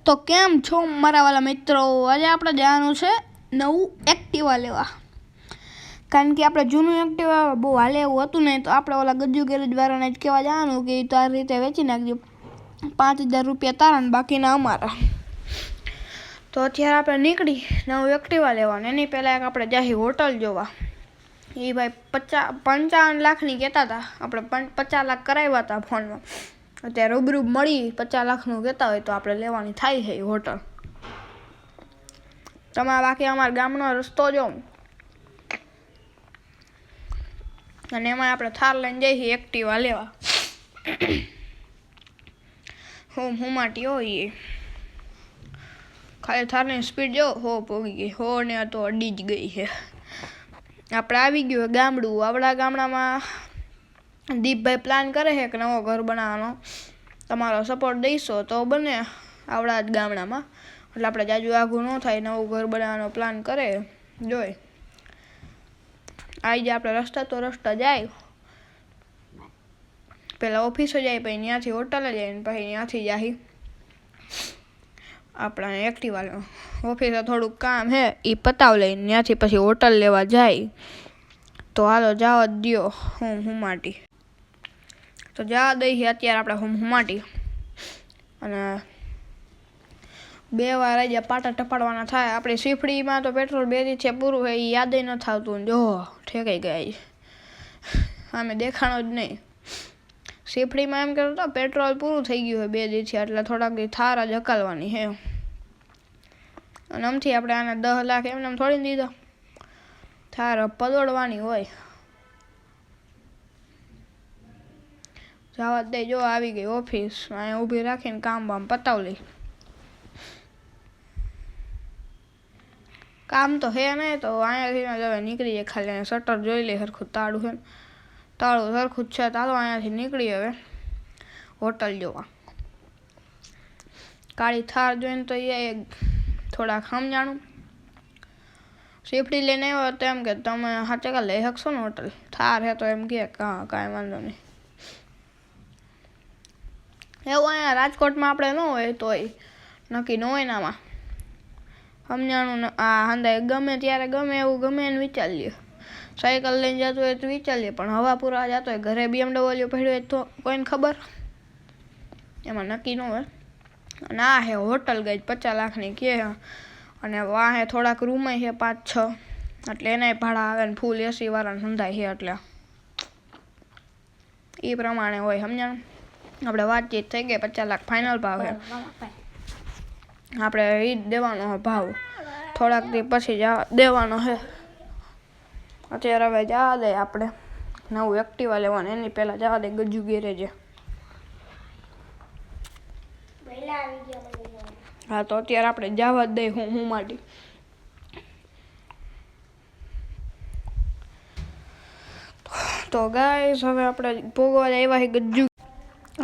તો કેમ છો મારા વાલા મિત્રો? આજે આપણે જવાનું છે નવું એક્ટિવા લેવા, કારણ કે આપણે જૂનું એક્ટિવા બહુ હાલે એવું હતું નહીં, તો આપણે ઓલા ગજ્જુ ગેરેજવાળાને જ કહેવા જવાનું કે તો આ રીતે વેચી નાખજો, 5,000 રૂપિયા તારા ને બાકીના અમારા. તો અત્યારે આપણે નીકળી નવું એક્ટિવા લેવાનું. એની પહેલાં આપણે જાહી હોટલ જોવા. એ ભાઈ 55 લાખની કહેતા હતા, આપણે 50 લાખ કરાવ્યા હતા ફોનમાં. અત્યારે રૂબરૂ મળી 50 લાખનું કહેતા હોય તો આપણે લેવાની થાય છે હોટલ. તમે બાકી અમારા ગામનો રસ્તો જો, અને એમાં આપણે થાર લઈને જઈએ એક્ટિવા લેવા. હુમાટી હોય ખાલી થારની સ્પીડ જો પોગી ગઈ, ને તો અડી જ ગઈ છે. આપણે આવી ગયું ગામડું. આપણા ગામડામાં દીપભાઈ પ્લાન કરે છે કે નવો ઘર બનાવવાનો, તમારો સપોર્ટ દઈશો તો બને આવડા જ ગામડામાં. એટલે આપણે જાજુ આઘું ન થાય, નવું ઘર બનાવવાનો પ્લાન કરે જોઈ. આવી જાય આપણે રસ્તા જાય, પહેલાં ઓફિસે જાય, પછી ત્યાંથી હોટલે જાય, ને પછી ત્યાંથી જાય આપણા એક્ટિવા લેવા. ઓફિસે થોડુંક કામ છે એ પતાવ લઈને ત્યાંથી પછી હોટલ લેવા જાય. તો હાલો જવા જ દો હુમાટી. તો જવા દઈએ અત્યારે આપણે હુમાટી. અને 2 વાર આવી જાય પાટા ટપાડવાના થાય. આપણી સીફડીમાં તો પેટ્રોલ 2 દિવસે પૂરું હોય એ યાદ નથી આવતું. જો ઠેકાઈ ગયા સામે દેખાણો જ નહીં. સીફડીમાં એમ કહેતો હતો પેટ્રોલ પૂરું થઈ ગયું હોય 2 દિવસે, એટલે થોડાક દી થાર જ હકાલવાની છે. અને આમથી આપણે આને 10 લાખ એમને થોડી દીધા, થાર પદોડવાની હોય. જવા દે. જો આવી ગઈ ઓફિસ, અહીંયા ઊભી રાખીને કામ બામ પતાવ લઈ. કામ તો હે નહીં, તો અહીંયાથી હવે નીકળી જાય. ખાલી અહીંયા શટર જોઈ લે સરખું તાળું છે, તાળું સરખું જ છે. ચાલો અહીંયાથી નીકળી હવે હોટલ જોવા. કાળી થાર જોઈને તો એ થોડાક સમજાણું. સેફટી લઈને આવ્યો તો એમ કે તમે સાચે કા લઈ શકશો ને હોટલ? થાર હે તો એમ કે કાંઈ વાંધો નહીં. એવું અહીંયા રાજકોટમાં આપણે ન હોય તોય નક્કી ન હોય ને આમાં સમજાણું. આ હાંદાય ગમે ત્યારે ગમે એવું ગમે એને વિચારી લે. સાયકલ લઈને જતો હોય તો વિચારીએ, પણ હવા પૂરા જતો હોય ઘરે BMW પડ્યો હોય તો કોઈને ખબર, એમાં નક્કી ન હોય. અને આ હે હોટલ ગઈ 50 લાખની કે, અને વાહે થોડાક રૂમ છે 5-6, એટલે એનાય ભાડા આવે ને ફૂલ AC વાળાને સંધાય છે, એટલે એ પ્રમાણે હોય. સમજાણું? આપણે વાતચીત થઈ ગઈ, 50 લાખ ફાઇનલ ભાવ છે. આપણે એ જ દેવાનો છે ભાવ, થોડાક દી પછી દેવાનો છે. અત્યારે હવે જવા દે આપણે નવું એક્ટિવા લેવાનું. એની પહેલાં જવા દે ગજ્જુ ગેરેજે. હા, તો અત્યારે આપણે જવા જ દઈ હુમાટી. તો ગાઈસ હવે આપણે ભોગવા આવ્યા છે ગજ્જુ.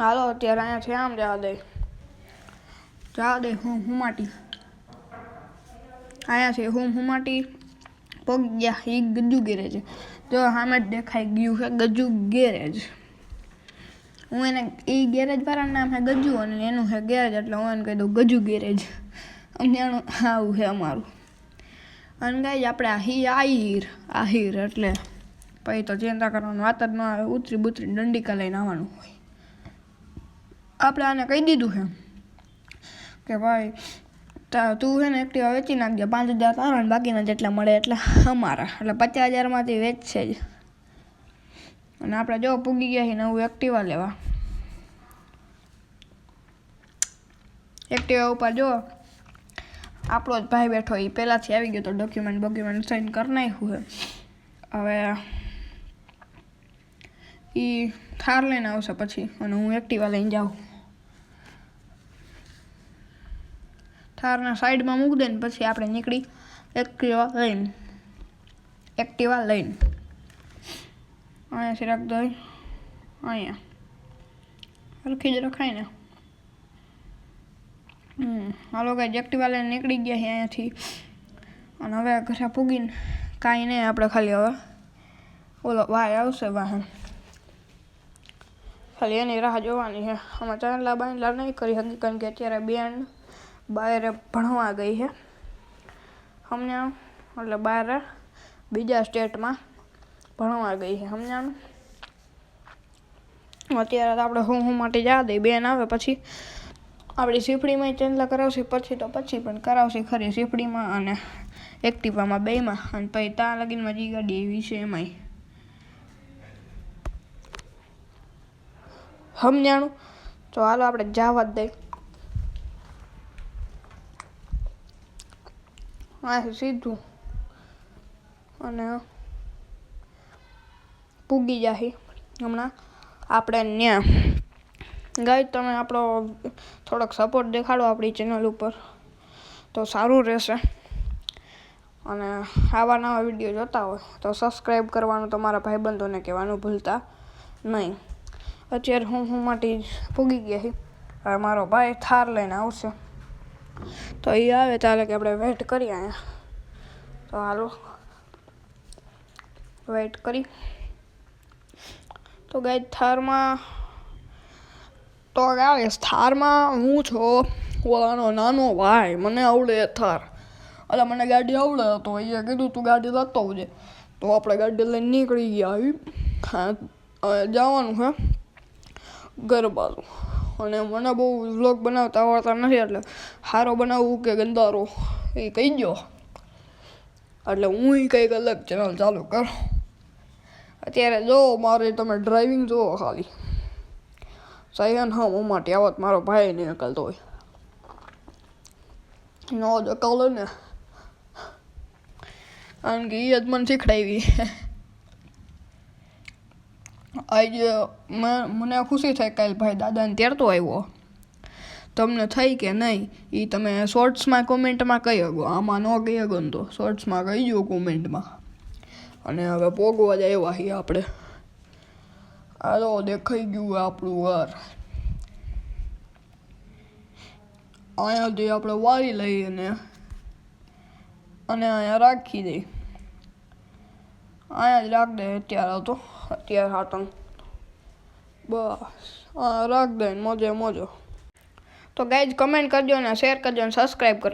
હાલો અત્યારે અહીંયાથી આમ જવા દે હુમાટી. અહીંયાથી હુમાટી પગી ગયા એ ગજ્જુ ગેરેજ. જો સામે જ દેખાઈ ગયું છે ગજ્જુ ગેરેજ. હું એને એ ગેરેજ વાળાનું નામ છે ગજ્જુ અને એનું છે ગેરેજ, એટલે હું એને કહી દઉં ગજ્જુ ગેરેજ. અમનાનું આવું છે અમારું. અને ગાઈસ આપણે આહિર એટલે પછી તો ચિંતા કરવાની વાત જ ન આવે. ઉતરી દંડિકા લઈને આવવાનું હોય. આપણે આને કહી દીધું છે કે ભાઈ તું છે ને એક્ટિવા વેચી નાખજે, 5,000 તારા ને બાકીના જેટલા મળે એટલા અમારા, એટલે 50,000માંથી વેચશે જ. અને આપણે જો પૂગી ગયા છીએ નવું એક્ટિવા લેવા. એક્ટિવા ઉપર જો આપણો જ ભાઈ બેઠો, એ પહેલાંથી આવી ગયો તો ડોક્યુમેન્ટ સાઇન કરી નાખ્યું છે. હવે એ થાર લઈને આવશે પછી, અને હું એક્ટિવા લઈને જાઉં. થારના સાઈડમાં મૂકી દે ને પછી આપણે નીકળી એક્ટિવા લઈને. અહીંયાથી રાખ દો, અહીંયા સરખી જ રખાય ને. હાલો કાંઈ એક્ટિવા લઈને નીકળી ગયા છે અહીંયાથી. અને હવે ઘરે પૂગીને કાંઈ નહીં, આપણે ખાલી હવે ઓલો ભાઈ આવશે વાહન, ખાલી એની રાહ જોવાની છે. આમાં ચાંદલા બાંદલા નહીં કરી શકી, કારણ કે અત્યારે બહાર ભણવા ગઈ છે સમજાણું, એટલે બહાર બીજા સ્ટેટમાં ભણવા ગઈ છે સમજાણું. અત્યારે તો આપણે હું માટે જા દઈ, બેન આવે પછી આપણી સીફડીમાં ચેન્જ કરાવશે, પછી પણ કરાવશે ખરી સીફડીમાં અને એક્ટિવામાં બેમાં, અને પછી ત્યાં લગીનમાં જે ગાડી એવી છે એમાંય સમજાણું. તો હાલો આપણે જવા જ દઈ, આ સીધું અને પૂગી જાહી હમણાં આપણે ત્યાં. ગાઈસ તમે આપણો થોડોક સપોર્ટ દેખાડો આપણી ચેનલ ઉપર તો સારું રહેશે, અને આવા નવા વિડીયો જોતા હોય તો સબસ્ક્રાઈબ કરવાનું તમારા ભાઈબંધોને કહેવાનું ભૂલતા નહીં. અત્યારે હું માટે પૂગી ગયા છીએ, હવે મારો ભાઈ થાર લઈને આવશે, તો એ આવે ચાલે કે આપણે વેઇટ કરીએ અહીંયા. તો હાલો વેઇટ કરી. તો ગાઈસ થારમાં તો ગાઈસ થારમાં હું છો ઓલાનો નાનો ભાઈ, મને આવડે થાર, એટલે મને ગાડી આવડે, તો એ કીધું તું ગાડી લેતો આવજે, તો આપણે ગાડી લઈને નીકળી ગયા. હા જવાનું છે ઘર બાજુ, અને મને બહુ વ્લોગ બનાવતા આવડતા નથી, એટલે સારો બનાવવું કે ગંદારો એ કહી દો, એટલે હું કંઈક અલગ ચેનલ ચાલુ કરું. અત્યારે જો મારે તમે ડ્રાઇવિંગ જુઓ ખાલી સહન હું માટે આવત મારો ભાઈ નહીં નીકળતો હોય ન જ અકાલે ને, કારણ કે એ જ મને શીખડાવી. આજે મને ખુશી થાય કાલે ભાઈ દાદાને તેડતો આવ્યો, તમને થઈ કે નહીં એ તમે શોર્ટ્સમાં કોમેન્ટમાં કહી શકો, આમાં ન કહી શકો ને તો શોર્ટ્સમાં કહી દો કોમેન્ટમાં. અને હવે પોગવા જ આવ્યા છીએ આપણે, હાલો દેખાઈ ગયું આપણું ઘર, અહીંયાથી આપણે વારી લઈએ ને અને અહીંયા રાખી દઈએ, અહીંયા જ રાખ દે અત્યારે હાટન બસ રાખ દે મોજે મોજો. તો ગાઈઝ કમેન્ટ કરજો ને શેર કરજો ને સબસ્ક્રાઈબ કરજો.